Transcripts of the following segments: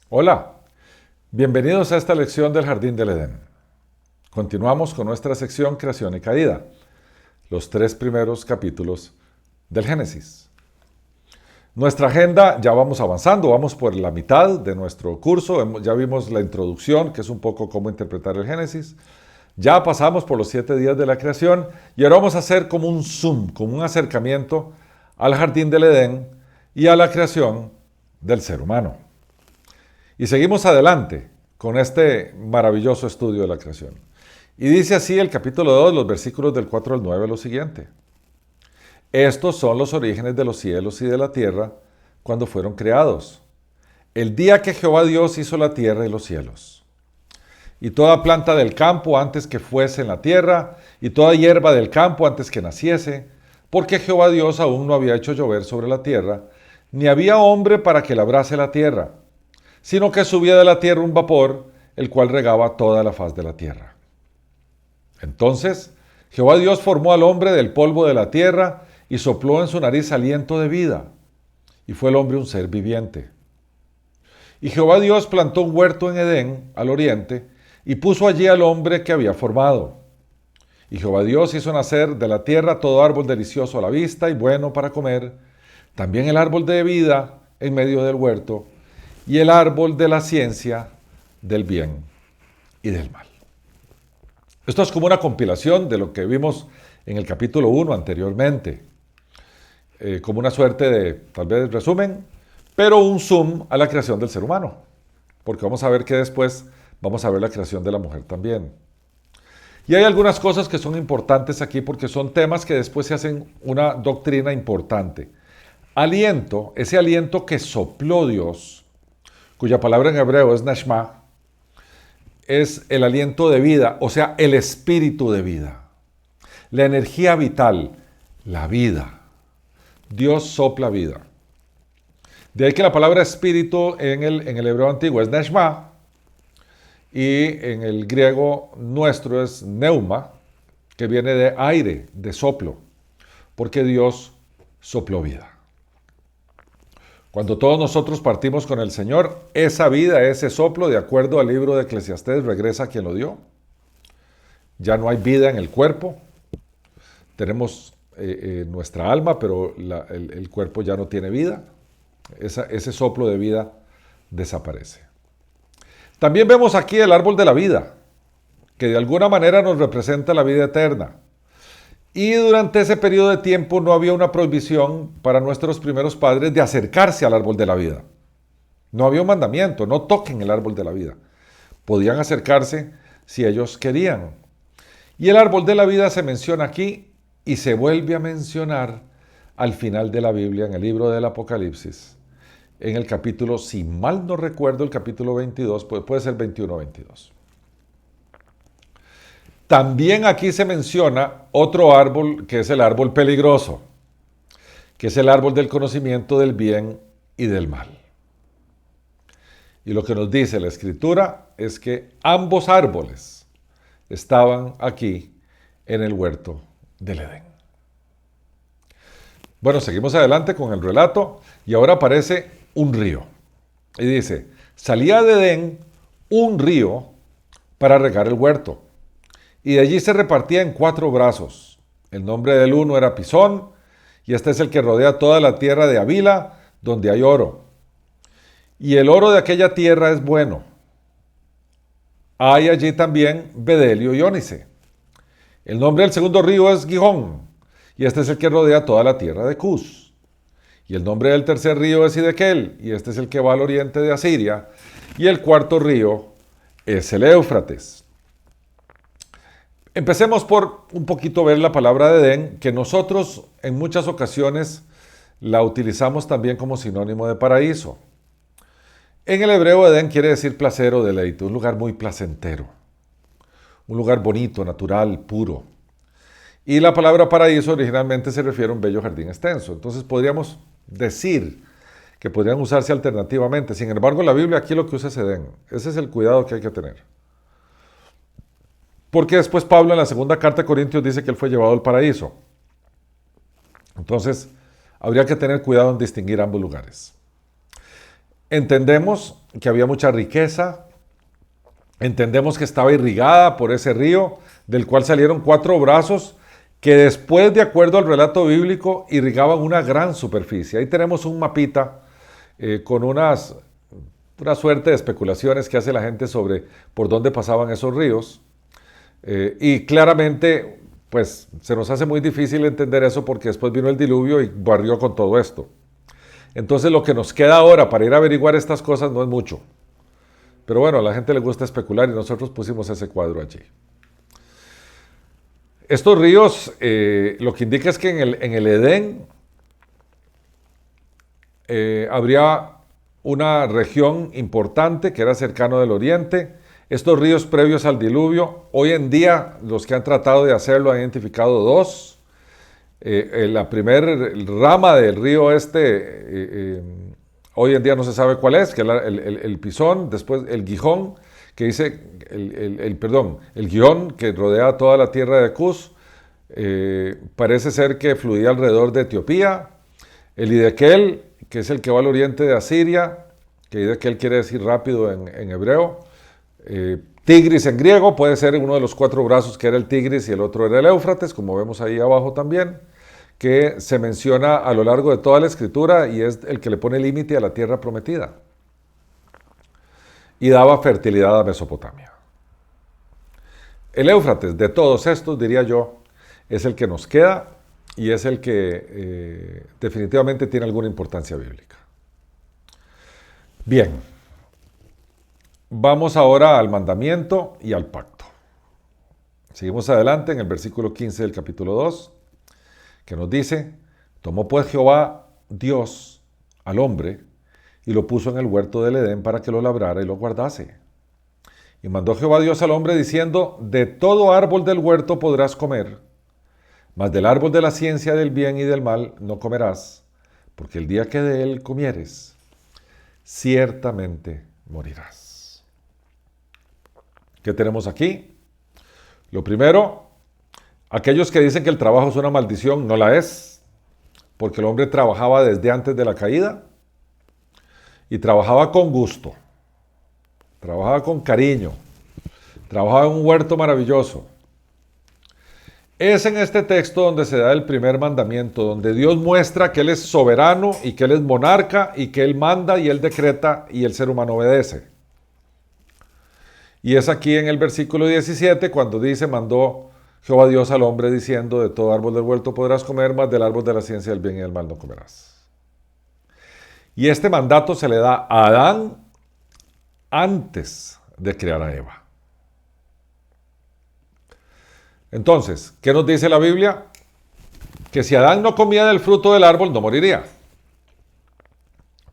Hola, bienvenidos a esta lección del Jardín del Edén. Continuamos con nuestra sección Creación y Caída, los 3 primeros capítulos del Génesis. Nuestra agenda ya vamos avanzando, vamos por la mitad de nuestro curso, ya vimos la introducción, que es un poco cómo interpretar el Génesis. Ya pasamos por los 7 días de la creación y ahora vamos a hacer como un zoom, como un acercamiento al Jardín del Edén y a la creación del ser humano. Y seguimos adelante con este maravilloso estudio de la creación. Y dice así el capítulo 2, los versículos del 4 al 9, lo siguiente. Estos son los orígenes de los cielos y de la tierra cuando fueron creados. El día que Jehová Dios hizo la tierra y los cielos. Y toda planta del campo antes que fuese en la tierra, y toda hierba del campo antes que naciese, porque Jehová Dios aún no había hecho llover sobre la tierra, ni había hombre para que labrase la tierra, sino que subía de la tierra un vapor, el cual regaba toda la faz de la tierra. Entonces Jehová Dios formó al hombre del polvo de la tierra y sopló en su nariz aliento de vida, y fue el hombre un ser viviente. Y Jehová Dios plantó un huerto en Edén, al oriente, y puso allí al hombre que había formado. Y Jehová Dios hizo nacer de la tierra todo árbol delicioso a la vista y bueno para comer, también el árbol de vida en medio del huerto, y el árbol de la ciencia del bien y del mal. Esto es como una compilación de lo que vimos en el capítulo 1 anteriormente, como una suerte de, tal vez, resumen, pero un zoom a la creación del ser humano, porque vamos a ver que después vamos a ver la creación de la mujer también. Y hay algunas cosas que son importantes aquí porque son temas que después se hacen una doctrina importante. Aliento, ese aliento que sopló Dios, cuya palabra en hebreo es nashma, es el aliento de vida, o sea, el espíritu de vida, la energía vital, la vida. Dios sopla vida. De ahí que la palabra espíritu en el hebreo antiguo es nashma y en el griego nuestro es neuma, que viene de aire, de soplo, porque Dios sopló vida. Cuando todos nosotros partimos con el Señor, esa vida, ese soplo, de acuerdo al libro de Eclesiastés, regresa a quien lo dio. Ya no hay vida en el cuerpo. Tenemos nuestra alma, pero el cuerpo ya no tiene vida. Ese soplo de vida desaparece. También vemos aquí el árbol de la vida, que de alguna manera nos representa la vida eterna. Y durante ese periodo de tiempo no había una prohibición para nuestros primeros padres de acercarse al árbol de la vida. No había un mandamiento, no toquen el árbol de la vida. Podían acercarse si ellos querían. Y el árbol de la vida se menciona aquí y se vuelve a mencionar al final de la Biblia, en el libro del Apocalipsis, en el capítulo, si mal no recuerdo, el capítulo 22, puede ser 21 o 22. También aquí se menciona otro árbol que es el árbol peligroso, que es el árbol del conocimiento del bien y del mal. Y lo que nos dice la Escritura es que ambos árboles estaban aquí en el huerto del Edén. Bueno, seguimos adelante con el relato y ahora aparece un río. Y dice, salía de Edén un río para regar el huerto. Y de allí se repartía en 4 brazos. El nombre del uno era Pisón, y este es el que rodea toda la tierra de Havila, donde hay oro. Y el oro de aquella tierra es bueno. Hay allí también bedelio y ónice. El nombre del segundo río es Gihón, y este es el que rodea toda la tierra de Cus. Y el nombre del tercer río es Hidekel, y este es el que va al oriente de Asiria. Y el cuarto río es el Éufrates. Empecemos por un poquito ver la palabra de Edén, que nosotros en muchas ocasiones la utilizamos también como sinónimo de paraíso. En el hebreo Edén quiere decir placer o deleite, un lugar muy placentero, un lugar bonito, natural, puro. Y la palabra paraíso originalmente se refiere a un bello jardín extenso. Entonces podríamos decir que podrían usarse alternativamente. Sin embargo, la Biblia aquí lo que usa es Edén. Ese es el cuidado que hay que tener. Porque después Pablo en la segunda carta de Corintios dice que él fue llevado al paraíso. Entonces, habría que tener cuidado en distinguir ambos lugares. Entendemos que había mucha riqueza. Entendemos que estaba irrigada por ese río, del cual salieron 4 brazos que después, de acuerdo al relato bíblico, irrigaban una gran superficie. Ahí tenemos un mapita con una suerte de especulaciones que hace la gente sobre por dónde pasaban esos ríos. Y claramente, pues, se nos hace muy difícil entender eso porque después vino el diluvio y barrió con todo esto. Entonces, lo que nos queda ahora para ir a averiguar estas cosas no es mucho. Pero bueno, a la gente le gusta especular y nosotros pusimos ese cuadro allí. Estos ríos, lo que indica es que en el Edén habría una región importante que era cercano del oriente. Estos ríos previos al diluvio, hoy en día los que han tratado de hacerlo han identificado 2. La primera rama del río hoy en día no se sabe cuál es, que es el Pisón, después el Gihón, que dice, el Gihón que rodea toda la tierra de Cus, parece ser que fluía alrededor de Etiopía. El Hidekel, que es el que va al oriente de Asiria, que Hidekel quiere decir rápido en hebreo. Tigris en griego, puede ser uno de los 4 brazos que era el Tigris y el otro era el Éufrates, como vemos ahí abajo también, que se menciona a lo largo de toda la escritura y es el que le pone límite a la tierra prometida. Y daba fertilidad a Mesopotamia. El Éufrates, de todos estos, diría yo, es el que nos queda y es el que definitivamente tiene alguna importancia bíblica. Bien, vamos ahora al mandamiento y al pacto. Seguimos adelante en el versículo 15 del capítulo 2, que nos dice: tomó pues Jehová Dios al hombre y lo puso en el huerto del Edén para que lo labrara y lo guardase. Y mandó Jehová Dios al hombre diciendo: de todo árbol del huerto podrás comer, mas del árbol de la ciencia del bien y del mal no comerás, porque el día que de él comieres, ciertamente morirás. ¿Qué tenemos aquí? Lo primero, aquellos que dicen que el trabajo es una maldición, no la es, porque el hombre trabajaba desde antes de la caída y trabajaba con gusto, trabajaba con cariño, trabajaba en un huerto maravilloso. Es en este texto donde se da el primer mandamiento, donde Dios muestra que Él es soberano y que Él es monarca y que Él manda y Él decreta y el ser humano obedece. Y es aquí en el versículo 17 cuando dice: mandó Jehová Dios al hombre diciendo: de todo árbol del huerto podrás comer, mas del árbol de la ciencia del bien y del mal no comerás. Y este mandato se le da a Adán antes de crear a Eva. Entonces, ¿qué nos dice la Biblia? Que si Adán no comía del fruto del árbol, no moriría.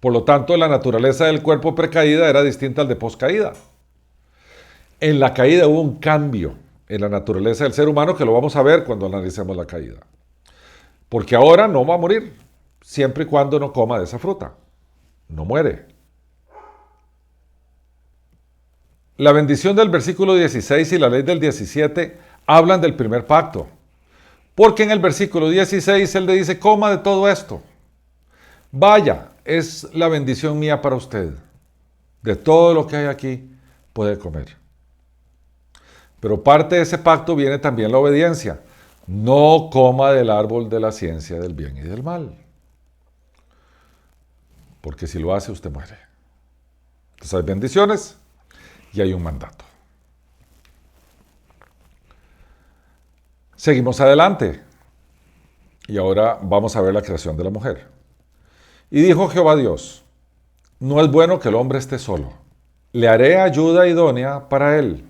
Por lo tanto, la naturaleza del cuerpo precaída era distinta al de poscaída. En la caída hubo un cambio en la naturaleza del ser humano que lo vamos a ver cuando analicemos la caída. Porque ahora no va a morir, siempre y cuando no coma de esa fruta. No muere. La bendición del versículo 16 y la ley del 17 hablan del primer pacto. Porque en el versículo 16 él le dice: coma de todo esto. Vaya, es la bendición mía para usted. De todo lo que hay aquí puede comer. Pero parte de ese pacto viene también la obediencia. No coma del árbol de la ciencia del bien y del mal. Porque si lo hace, usted muere. Entonces hay bendiciones y hay un mandato. Seguimos adelante. Y ahora vamos a ver la creación de la mujer. Y dijo Jehová Dios: no es bueno que el hombre esté solo. Le haré ayuda idónea para él.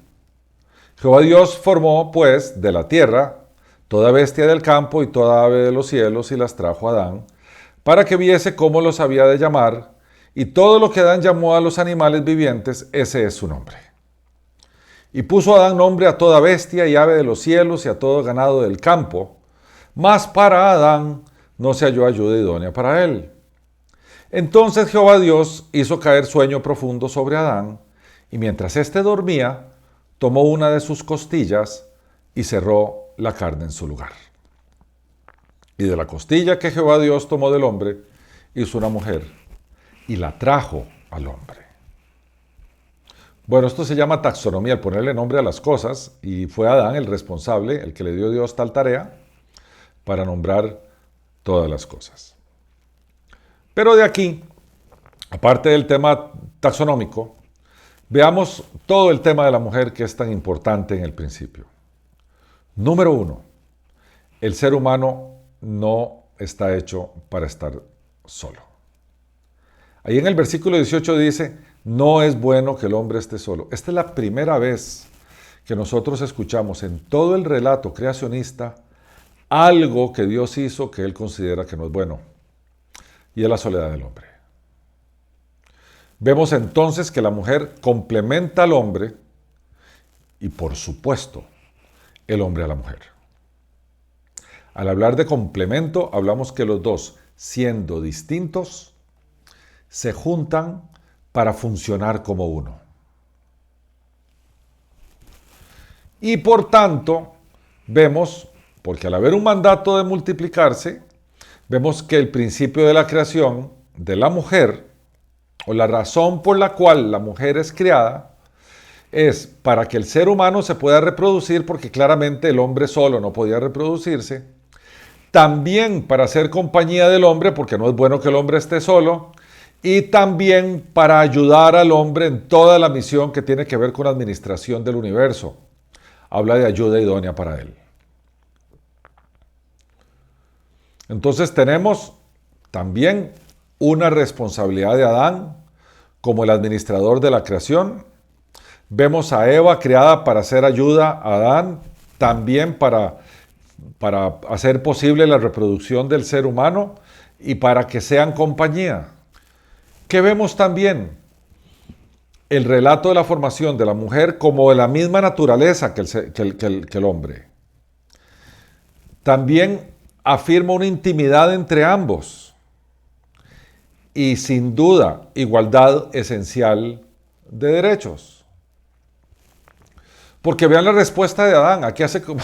Jehová Dios formó, pues, de la tierra toda bestia del campo y toda ave de los cielos y las trajo a Adán, para que viese cómo los había de llamar, y todo lo que Adán llamó a los animales vivientes, ese es su nombre. Y puso Adán nombre a toda bestia y ave de los cielos y a todo ganado del campo, mas para Adán no se halló ayuda idónea para él. Entonces Jehová Dios hizo caer sueño profundo sobre Adán, y mientras éste dormía, tomó una de sus costillas y cerró la carne en su lugar. Y de la costilla que Jehová Dios tomó del hombre, hizo una mujer y la trajo al hombre. Bueno, esto se llama taxonomía, el ponerle nombre a las cosas, y fue Adán el responsable, el que le dio Dios tal tarea para nombrar todas las cosas. Pero de aquí, aparte del tema taxonómico, veamos todo el tema de la mujer que es tan importante en el principio. Número 1, el ser humano no está hecho para estar solo. Ahí en el versículo 18 dice, no es bueno que el hombre esté solo. Esta es la primera vez que nosotros escuchamos en todo el relato creacionista algo que Dios hizo que Él considera que no es bueno, y es la soledad del hombre. Vemos entonces que la mujer complementa al hombre y, por supuesto, el hombre a la mujer. Al hablar de complemento, hablamos que los dos, siendo distintos, se juntan para funcionar como uno. Y por tanto, vemos, porque al haber un mandato de multiplicarse, vemos que el principio de la creación de la mujer, o la razón por la cual la mujer es creada, es para que el ser humano se pueda reproducir, porque claramente el hombre solo no podía reproducirse, también para hacer compañía del hombre, porque no es bueno que el hombre esté solo, y también para ayudar al hombre en toda la misión que tiene que ver con la administración del universo. Habla de ayuda idónea para él. Entonces tenemos también una responsabilidad de Adán como el administrador de la creación. Vemos a Eva creada para hacer ayuda a Adán, también para hacer posible la reproducción del ser humano y para que sean compañía. ¿Qué vemos también? El relato de la formación de la mujer como de la misma naturaleza que el hombre. También afirma una intimidad entre ambos y sin duda igualdad esencial de derechos. Porque vean la respuesta de Adán, aquí hace como...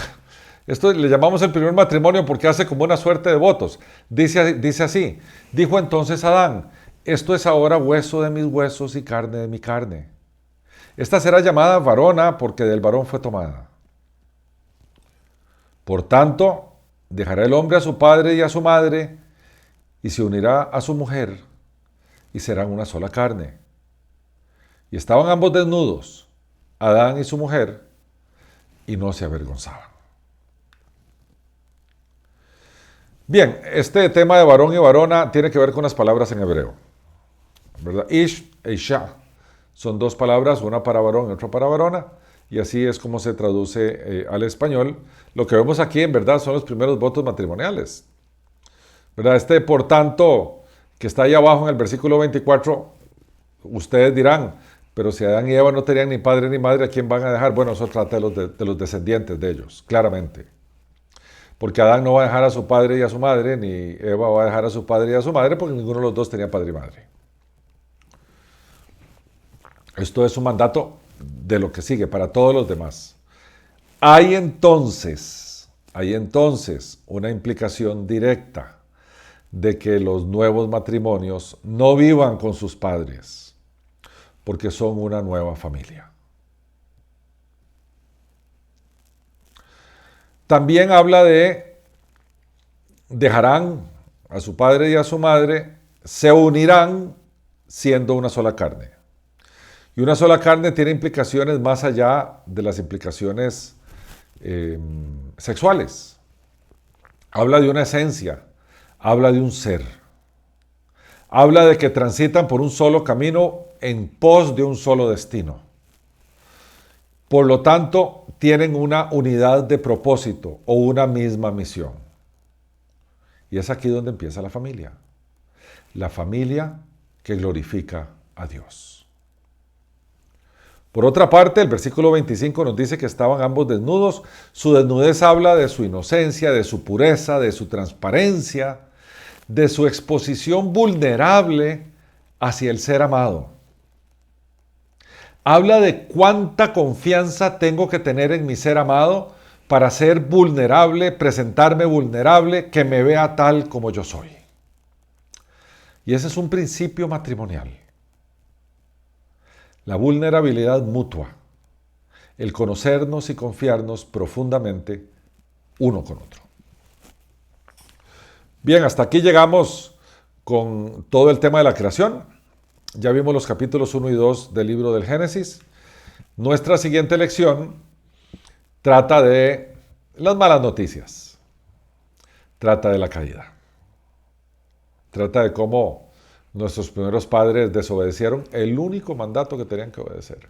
Esto le llamamos el primer matrimonio porque hace como una suerte de votos. Dice así, dijo entonces Adán, esto es ahora hueso de mis huesos y carne de mi carne. Esta será llamada varona porque del varón fue tomada. Por tanto, dejará el hombre a su padre y a su madre y se unirá a su mujer y serán una sola carne. Y estaban ambos desnudos, Adán y su mujer, y no se avergonzaban. Bien, este tema de varón y varona tiene que ver con las palabras en hebreo, ¿verdad? Ish e Isha son dos palabras, una para varón y otra para varona, y así es como se traduce al español. Lo que vemos aquí en verdad son los primeros votos matrimoniales, ¿verdad? Por tanto, que está ahí abajo en el versículo 24, ustedes dirán, pero si Adán y Eva no tenían ni padre ni madre, ¿a quién van a dejar? Bueno, eso trata de los descendientes de ellos, claramente. Porque Adán no va a dejar a su padre y a su madre, ni Eva va a dejar a su padre y a su madre, porque ninguno de los dos tenía padre y madre. Esto es un mandato de lo que sigue para todos los demás. Hay entonces una implicación directa de que los nuevos matrimonios no vivan con sus padres, porque son una nueva familia. También habla de dejarán a su padre y a su madre, se unirán siendo una sola carne. Y una sola carne tiene implicaciones más allá de las implicaciones sexuales. Habla de una esencia, habla de un ser. Habla de que transitan por un solo camino en pos de un solo destino. Por lo tanto, tienen una unidad de propósito o una misma misión. Y es aquí donde empieza la familia. La familia que glorifica a Dios. Por otra parte, el versículo 25 nos dice que estaban ambos desnudos. Su desnudez habla de su inocencia, de su pureza, de su transparencia, de su exposición vulnerable hacia el ser amado. Habla de cuánta confianza tengo que tener en mi ser amado para ser vulnerable, presentarme vulnerable, que me vea tal como yo soy. Y ese es un principio matrimonial. la vulnerabilidad mutua, el conocernos y confiarnos profundamente uno con otro. Bien, hasta aquí llegamos con todo el tema de la creación. Ya vimos los capítulos 1 y 2 del libro del Génesis. Nuestra siguiente lección trata de las malas noticias, trata de la caída, trata de cómo nuestros primeros padres desobedecieron el único mandato que tenían que obedecer.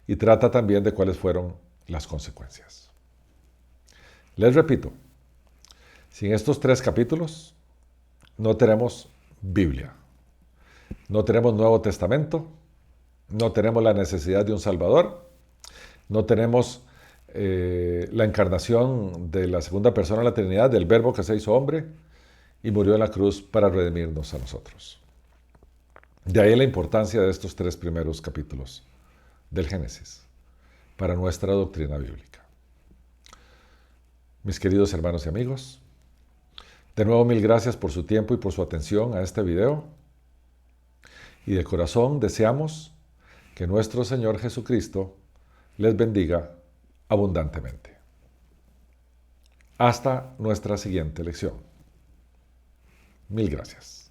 Y trata también de cuáles fueron las consecuencias. Les repito, sin estos 3 capítulos no tenemos Biblia, no tenemos Nuevo Testamento, no tenemos la necesidad de un Salvador, no tenemos la encarnación de la segunda persona de la Trinidad, del Verbo que se hizo hombre y murió en la cruz para redimirnos a nosotros. De ahí la importancia de estos 3 primeros capítulos del Génesis para nuestra doctrina bíblica. Mis queridos hermanos y amigos, de nuevo mil gracias por su tiempo y por su atención a este video. Y de corazón deseamos que nuestro Señor Jesucristo les bendiga abundantemente. Hasta nuestra siguiente lección. Mil gracias.